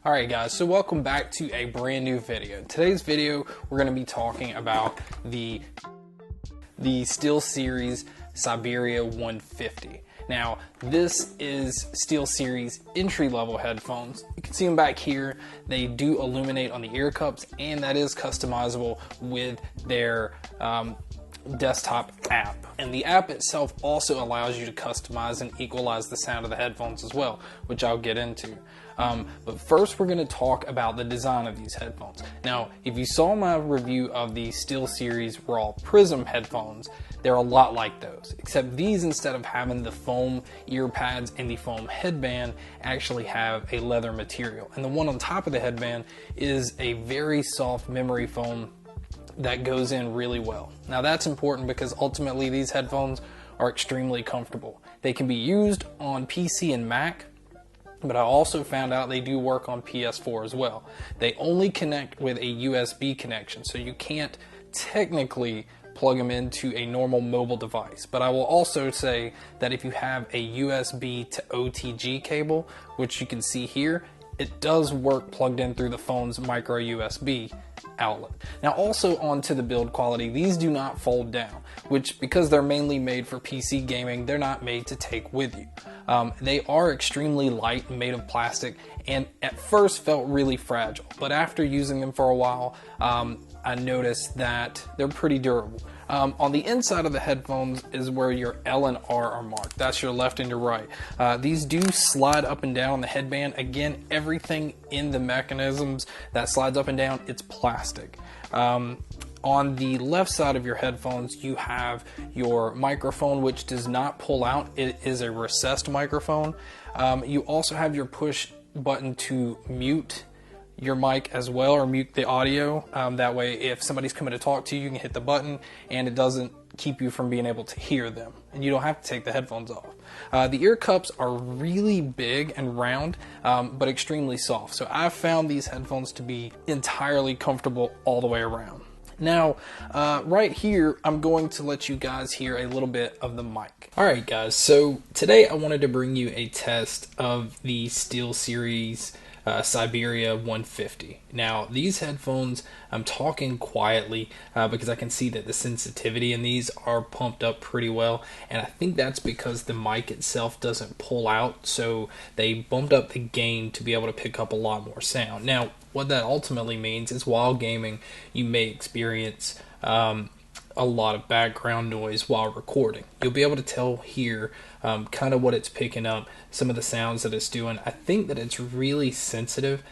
Alright guys, so welcome back to a brand new video. In today's video, we're going to be talking about the SteelSeries Siberia 150. Now, this is SteelSeries entry-level headphones. You can see them back here. They do illuminate on the ear cups, and that is customizable with their desktop app. And the app itself also allows you to customize and equalize the sound of the headphones as well, which I'll get into. But first we're going to talk about the design of these headphones. Now, if you saw my review of the SteelSeries Raw Prism headphones, they're a lot like those, except these, instead of having the foam ear pads and the foam headband, actually have a leather material. And the one on top of the headband is a very soft memory foam that goes in really well. Now that's important because ultimately these headphones are extremely comfortable. They can be used on PC and Mac, but I also found out they do work on PS4 as well. They only connect with a USB connection, so you can't technically plug them into a normal mobile device. But I will also say that if you have a USB to OTG cable, which you can see here, it does work plugged in through the phone's micro USB outlet. Now also onto the build quality, these do not fold down, which, because they're mainly made for PC gaming, they're not made to take with you. They are extremely light and made of plastic, and at first felt really fragile, but after using them for a while, I noticed that they're pretty durable. On the inside of the headphones is where your L and R are marked. That's your left and your right. These do slide up and down on the headband. Again, everything in the mechanisms that slides up and down, it's plastic. On the left side of your headphones, you have your microphone, which does not pull out. It is a recessed microphone. You also have your push button to mute your mic as well, or mute the audio. That way, if somebody's coming to talk to you, you can hit the button and it doesn't keep you from being able to hear them, and you don't have to take the headphones off. The ear cups are really big and round, but extremely soft. So I've found these headphones to be entirely comfortable all the way around. Now, right here, I'm going to let you guys hear a little bit of the mic. Alright guys, so today I wanted to bring you a test of the SteelSeries Siberia 150. Now, these headphones, I'm talking quietly because I can see that the sensitivity in these are pumped up pretty well, and I think that's because the mic itself doesn't pull out, so they bumped up the gain to be able to pick up a lot more sound. Now, what that ultimately means is while gaming, you may experience a lot of background noise while recording. You'll be able to tell here kind of what it's picking up, some of the sounds that it's doing. I think that it's really sensitive,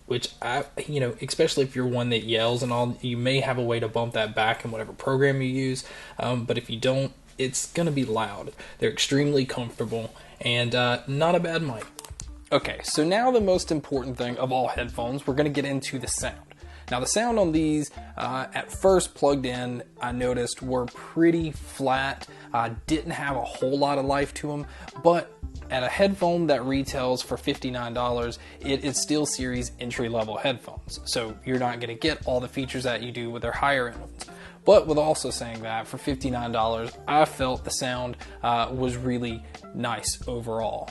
which especially if you're one that yells and all, you may have a way to bump that back in whatever program you use, but if you don't, it's going to be loud. They're extremely comfortable and not a bad mic. Okay, so now the most important thing of all headphones, we're going to get into the sound. Now the sound on these, at first plugged in, I noticed were pretty flat, didn't have a whole lot of life to them, but at a headphone that retails for $59, it is SteelSeries entry-level headphones. So you're not going to get all the features that you do with their higher end ones. But with also saying that, for $59, I felt the sound was really nice overall.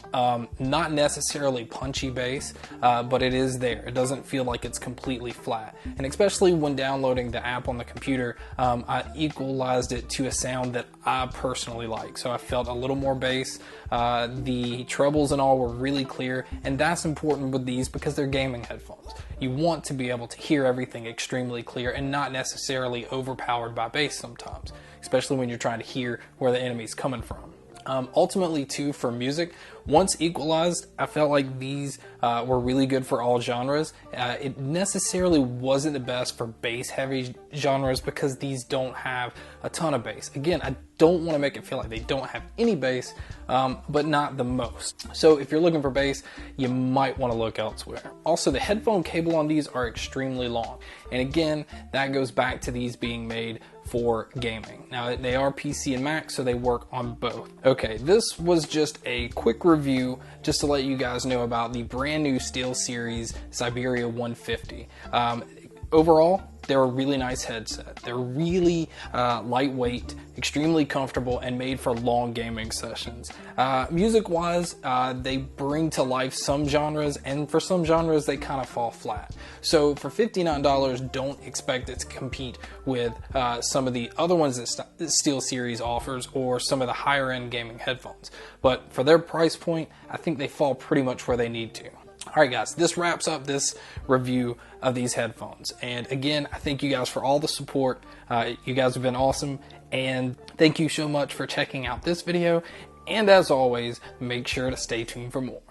Not necessarily punchy bass, but it is there. It doesn't feel like it's completely flat. And especially when downloading the app on the computer, I equalized it to a sound that I personally like. So I felt a little more bass. The trebles and all were really clear, and that's important with these because they're gaming headphones. You want to be able to hear everything extremely clear and not necessarily overpowered by bass sometimes, especially when you're trying to hear where the enemy's coming from. Ultimately too, for music, once equalized, I felt like these were really good for all genres. It necessarily wasn't the best for bass heavy genres because these don't have a ton of bass. Again, I don't want to make it feel like they don't have any bass, but not the most. So if you're looking for bass, you might want to look elsewhere. Also, the headphone cable on these are extremely long. And again, that goes back to these being made for gaming. Now, they are PC and Mac, so they work on both. Okay, this was just a quick review just to let you guys know about the brand new SteelSeries Siberia 150. overall, they're a really nice headset. They're really lightweight, extremely comfortable, and made for long gaming sessions. Music-wise, they bring to life some genres, and for some genres, they kind of fall flat. So for $59, don't expect it to compete with some of the other ones that SteelSeries offers, or some of the higher-end gaming headphones. But for their price point, I think they fall pretty much where they need to. Alright guys, this wraps up this review of these headphones. And again, I thank you guys for all the support. You guys have been awesome. And thank you so much for checking out this video. And as always, make sure to stay tuned for more.